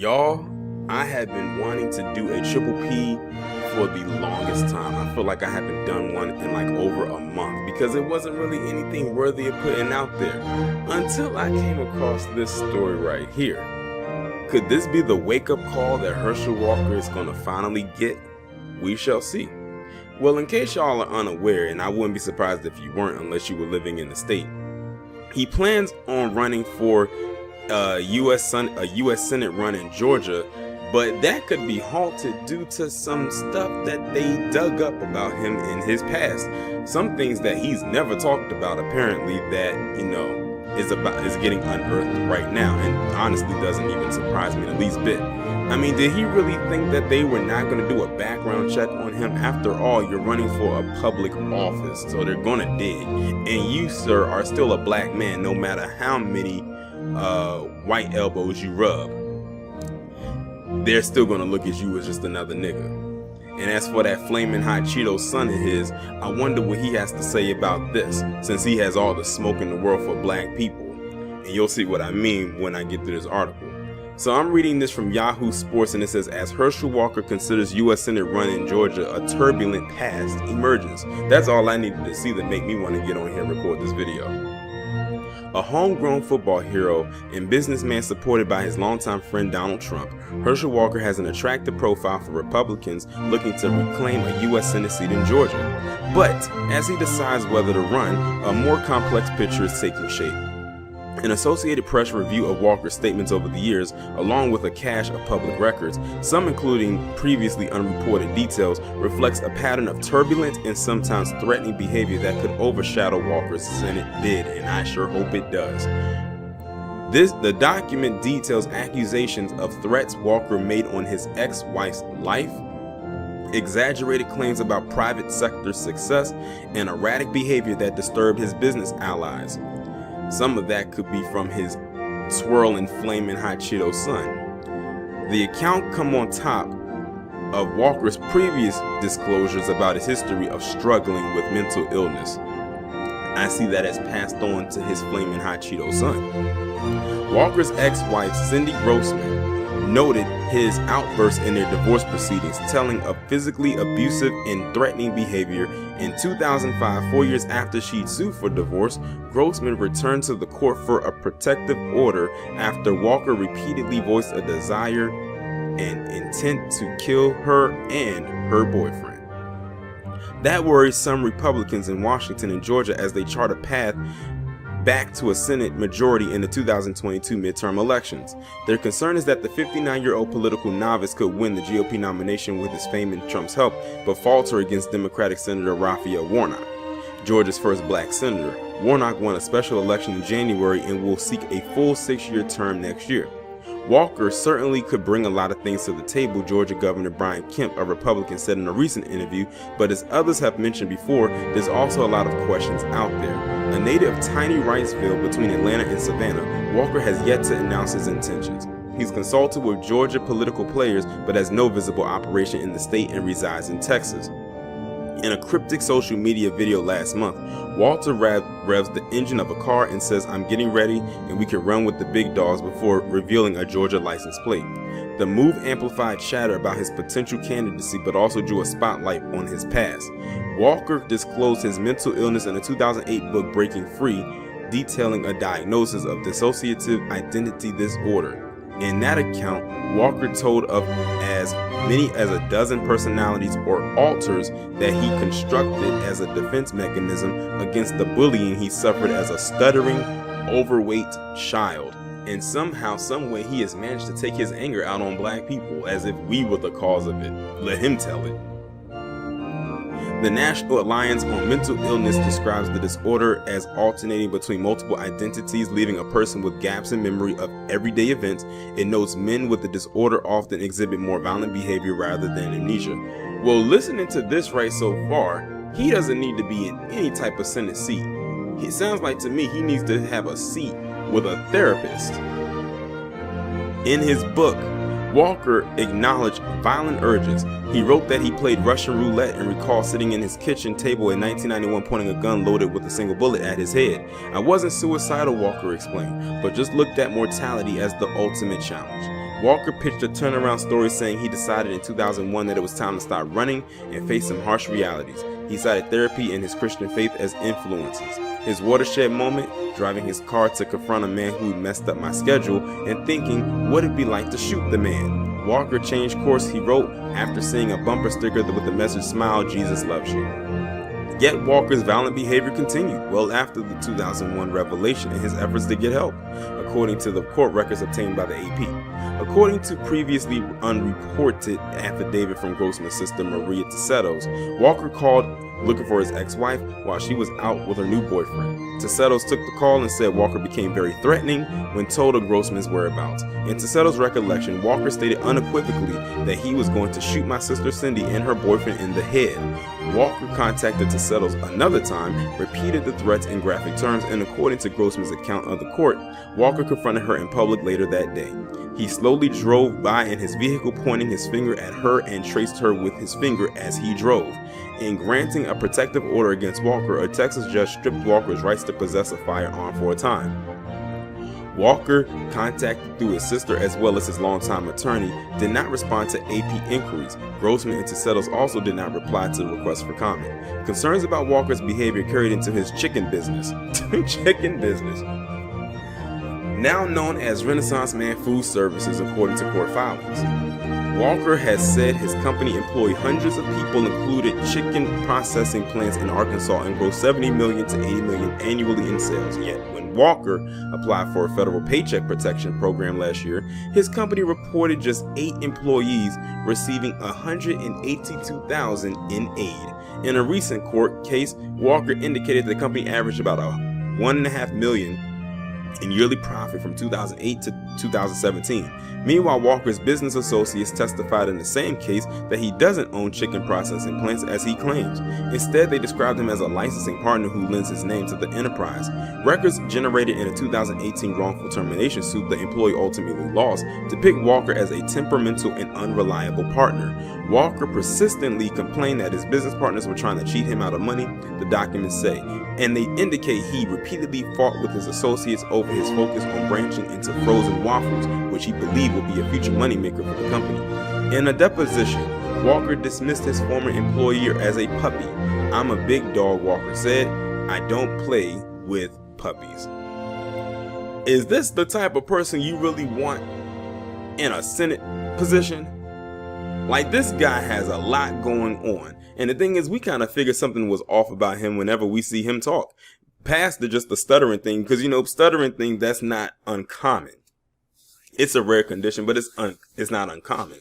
Y'all, I have been wanting to do a triple P for the longest time. I feel like I haven't done one in like over a month because it wasn't really anything worthy of putting out there until I came across this story right here. Could this be the wake-up call that Herschel Walker is going to finally get? We shall see. Well, in case y'all are unaware, and I wouldn't be surprised if you weren't unless you were living in the state, he plans on running for a U.S. Senate run in Georgia, but that could be halted due to some stuff that they dug up about him in his past. Some things that he's never talked about, apparently, that, is getting unearthed right now, and honestly doesn't even surprise me the least bit. I mean, did he really think that they were not going to do a background check on him? After all, you're running for a public office, so they're going to dig. And you, sir, are still a black man, no matter how many white elbows you rub. They're still going to look at you as just another nigga. And as for that flaming hot Cheeto son of his, I wonder what he has to say about this, since he has all the smoke in the world for black people. And you'll see what I mean when I get to this article. So I'm reading this from Yahoo Sports, and it says, as Herschel Walker considers U.S. Senate run in Georgia, a turbulent past emerges. That's all I needed to see to make me want to get on here and record this video. A homegrown football hero and businessman supported by his longtime friend Donald Trump, Herschel Walker has an attractive profile for Republicans looking to reclaim a U.S. Senate seat in Georgia. But as he decides whether to run, a more complex picture is taking shape. An Associated Press review of Walker's statements over the years, along with a cache of public records, some including previously unreported details, reflects a pattern of turbulent and sometimes threatening behavior that could overshadow Walker's Senate bid, and I sure hope it does. The document details accusations of threats Walker made on his ex-wife's life, exaggerated claims about private sector success, and erratic behavior that disturbed his business allies. Some of that could be from his swirling flaming hot Cheeto son. The account come on top of Walker's previous disclosures about his history of struggling with mental illness. I see that as passed on to his flaming hot Cheeto son. Walker's ex-wife, Cindy Grossman, noted his outbursts in their divorce proceedings, telling of physically abusive and threatening behavior. In 2005, 4 years after she'd sued for divorce, Grossman returned to the court for a protective order after Walker repeatedly voiced a desire and intent to kill her and her boyfriend. That worries some Republicans in Washington and Georgia as they chart a path back to a Senate majority in the 2022 midterm elections. Their concern is that the 59-year-old political novice could win the GOP nomination with his fame and Trump's help, but falter against Democratic Senator Raphael Warnock, Georgia's first black senator. Warnock won a special election in January and will seek a full 6-year term next year. Walker certainly could bring a lot of things to the table, Georgia Governor Brian Kemp, a Republican, said in a recent interview, but as others have mentioned before, there's also a lot of questions out there. A native of tiny Wrightsville between Atlanta and Savannah, Walker has yet to announce his intentions. He's consulted with Georgia political players, but has no visible operation in the state and resides in Texas. In a cryptic social media video last month, Walter revs the engine of a car and says, "I'm getting ready and we can run with the big dogs," before revealing a Georgia license plate. The move amplified chatter about his potential candidacy, but also drew a spotlight on his past. Walker disclosed his mental illness in a 2008 book, Breaking Free, detailing a diagnosis of dissociative identity disorder. In that account, Walker told of as many as a dozen personalities or alters that he constructed as a defense mechanism against the bullying he suffered as a stuttering, overweight child. And somehow, someway, he has managed to take his anger out on black people as if we were the cause of it. Let him tell it. The National Alliance on Mental Illness describes the disorder as alternating between multiple identities, leaving a person with gaps in memory of everyday events. It notes men with the disorder often exhibit more violent behavior rather than amnesia. Well, listening to this right so far, he doesn't need to be in any type of Senate seat. It sounds like to me he needs to have a seat with a therapist. In his book, Walker acknowledged violent urges. He wrote that he played Russian roulette and recalled sitting in his kitchen table in 1991 pointing a gun loaded with a single bullet at his head. "I wasn't suicidal," Walker explained, "but just looked at mortality as the ultimate challenge. Walker pitched a turnaround story saying he decided in 2001 that it was time to stop running and face some harsh realities. He cited therapy and his Christian faith as influences. His watershed moment, driving his car to confront a man who messed up my schedule and thinking what it'd be like to shoot the man. Walker changed course, he wrote, after seeing a bumper sticker with the message, "Smile, Jesus loves you." Yet Walker's violent behavior continued well after the 2001 revelation in his efforts to get help, according to the court records obtained by the AP. According to previously unreported affidavit from Grossman's sister Maria Tesedos, Walker called looking for his ex-wife while she was out with her new boyfriend. Tesedos took the call and said Walker became very threatening when told of Grossman's whereabouts. In Tesedos' recollection, Walker stated unequivocally that he was going to shoot my sister Cindy and her boyfriend in the head. Walker contacted Tesedos another time, repeated the threats in graphic terms, and according to Grossman's account of the court, Walker confronted her in public later that day. He slowly drove by in his vehicle, pointing his finger at her and traced her with his finger as he drove. In granting a protective order against Walker, a Texas judge stripped Walker's rights to possess a firearm for a time. Walker, contacted through his sister as well as his longtime attorney, did not respond to AP inquiries. Grossman and Tesedos also did not reply to the request for comment. Concerns about Walker's behavior carried into his chicken business. Chicken business. Now known as Renaissance Man Food Services, according to court filings. Walker has said his company employed hundreds of people, included chicken processing plants in Arkansas, and grossed $70 million to $80 million annually in sales. Yet, when Walker applied for a federal paycheck protection program last year, his company reported just 8 employees receiving $182,000 in aid. In a recent court case, Walker indicated the company averaged about $1.5 million in yearly profit from 2008 to 2017. Meanwhile, Walker's business associates testified in the same case that he doesn't own chicken processing plants as he claims. Instead, they described him as a licensing partner who lends his name to the enterprise. Records generated in a 2018 wrongful termination suit the employee ultimately lost depict Walker as a temperamental and unreliable partner. Walker persistently complained that his business partners were trying to cheat him out of money, the documents say, and they indicate he repeatedly fought with his associates over his focus on branching into frozen waffles, which he believed would be a future moneymaker for the company. In a deposition, Walker dismissed his former employer as a puppy. "I'm a big dog," Walker said. "I don't play with puppies." Is this the type of person you really want in a Senate position? Like, this guy has a lot going on. And the thing is, we kind of figured something was off about him whenever we see him talk. Past just the stuttering thing, because, stuttering thing, that's not uncommon. It's a rare condition, but it's not uncommon.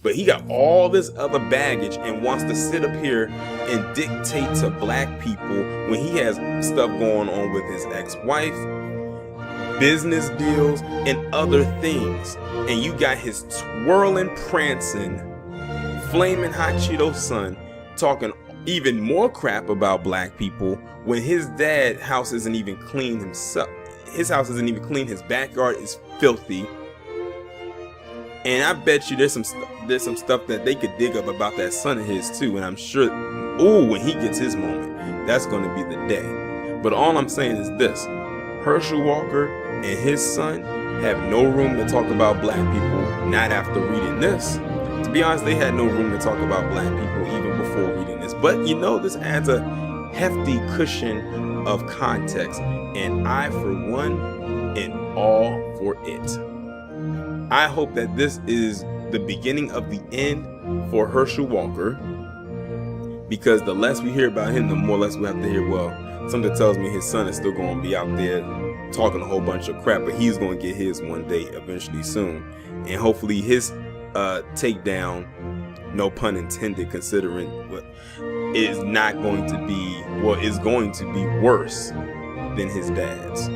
But he got all this other baggage and wants to sit up here and dictate to black people when he has stuff going on with his ex-wife, business deals, and other things. And you got his twirling, prancing, flaming hot Cheeto son talking even more crap about black people when his dad's house isn't even clean himself. His house isn't even clean. His backyard is filthy. And I bet you there's some stuff that they could dig up about that son of his too. And I'm sure, when he gets his moment, that's going to be the day. But all I'm saying is this: Herschel Walker and his son have no room to talk about black people. Not after reading this. To be honest, they had no room to talk about black people even before reading this. But this adds a hefty cushion of context, and I, for one, am all for it. I hope that this is the beginning of the end for Herschel Walker, because the less we hear about him, the more or less we have to hear, something tells me his son is still going to be out there talking a whole bunch of crap, but he's going to get his one day eventually soon. And hopefully his takedown, no pun intended, considering what is not going to be, is going to be worse than his dad's.